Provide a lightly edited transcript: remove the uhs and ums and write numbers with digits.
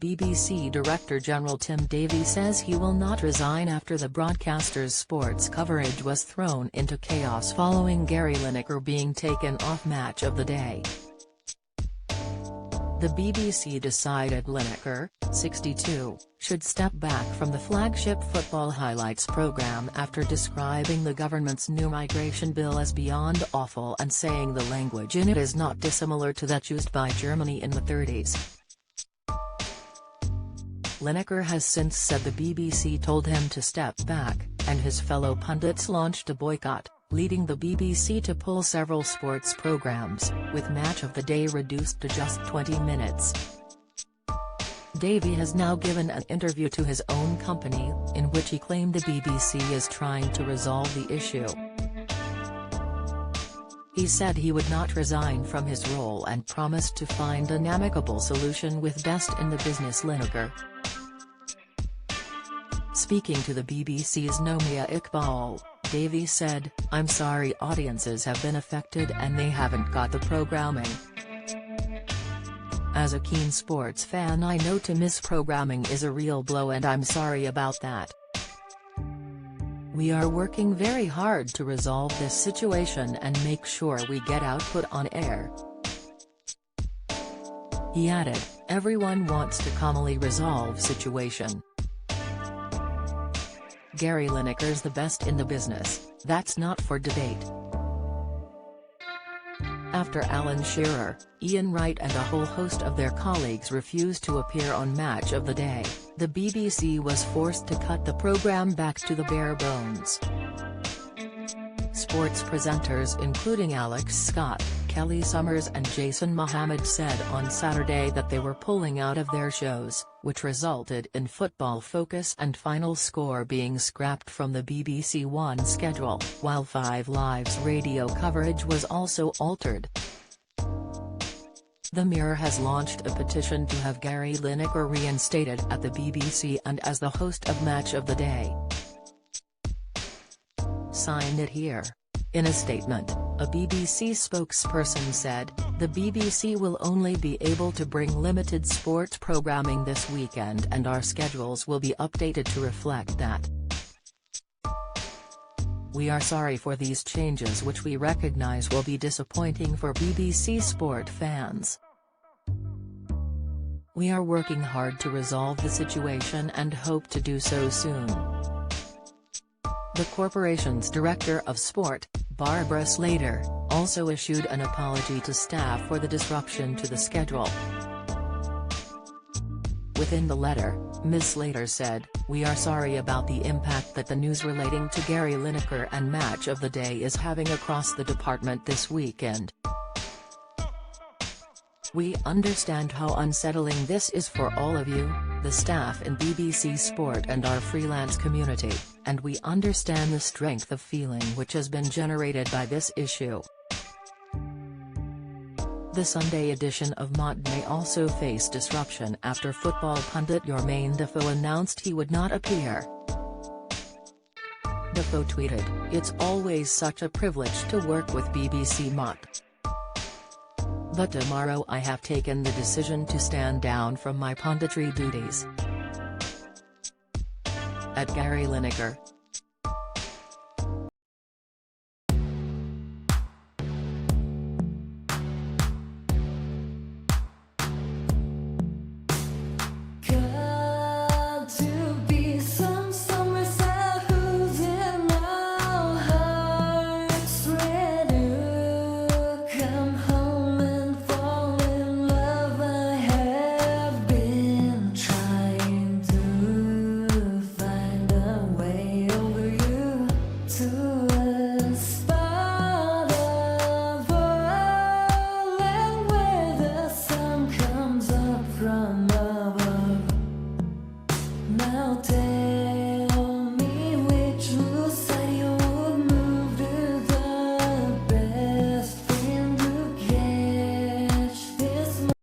BBC Director General Tim Davie says he will not resign after the broadcaster's sports coverage was thrown into chaos following Gary Lineker being taken off Match of the Day. The BBC decided Lineker, 62, should step back from the flagship football highlights programme after describing the government's new migration bill as beyond awful and saying the language in it is not dissimilar to that used by Germany in the 30s. Lineker has since said the BBC told him to step back, and his fellow pundits launched a boycott, leading the BBC to pull several sports programmes, with Match of the Day reduced to just 20 minutes. Davie has now given an interview to his own company, in which he claimed the BBC is trying to resolve the issue. He said he would not resign from his role and promised to find an amicable solution with best in the business Lineker. Speaking to the BBC's Nomia Iqbal, Davie said, "I'm sorry audiences have been affected and they haven't got the programming. As a keen sports fan I know to miss programming is a real blow and I'm sorry about that. We are working very hard to resolve this situation and make sure we get output on air." He added, "Everyone wants to calmly resolve situation. Gary Lineker's the best in the business, that's not for debate." After Alan Shearer, Ian Wright and a whole host of their colleagues refused to appear on Match of the Day, the BBC was forced to cut the programme back to the bare bones. Sports presenters including Alex Scott, Kelly Summers and Jason Mohammed said on Saturday that they were pulling out of their shows, which resulted in Football Focus and Final Score being scrapped from the BBC One schedule, while 5 Live's radio coverage was also altered. The Mirror has launched a petition to have Gary Lineker reinstated at the BBC and as the host of Match of the Day. Sign it here. In a statement, a BBC spokesperson said, "The BBC will only be able to bring limited sports programming this weekend and our schedules will be updated to reflect that. We are sorry for these changes which we recognise will be disappointing for BBC sport fans. We are working hard to resolve the situation and hope to do so soon." The corporation's director of sport, Barbara Slater, also issued an apology to staff for the disruption to the schedule. Within the letter, Ms. Slater said, "We are sorry about the impact that the news relating to Gary Lineker and Match of the Day is having across the department this weekend. We understand how unsettling this is for all of you, the staff in BBC Sport and our freelance community, and we understand the strength of feeling which has been generated by this issue." The Sunday edition of Mott may also face disruption after football pundit Jermaine Defoe announced he would not appear. Defoe tweeted, "It's always such a privilege to work with BBC Mott. But tomorrow I have taken the decision to stand down from my punditry duties." At Gary Lineker,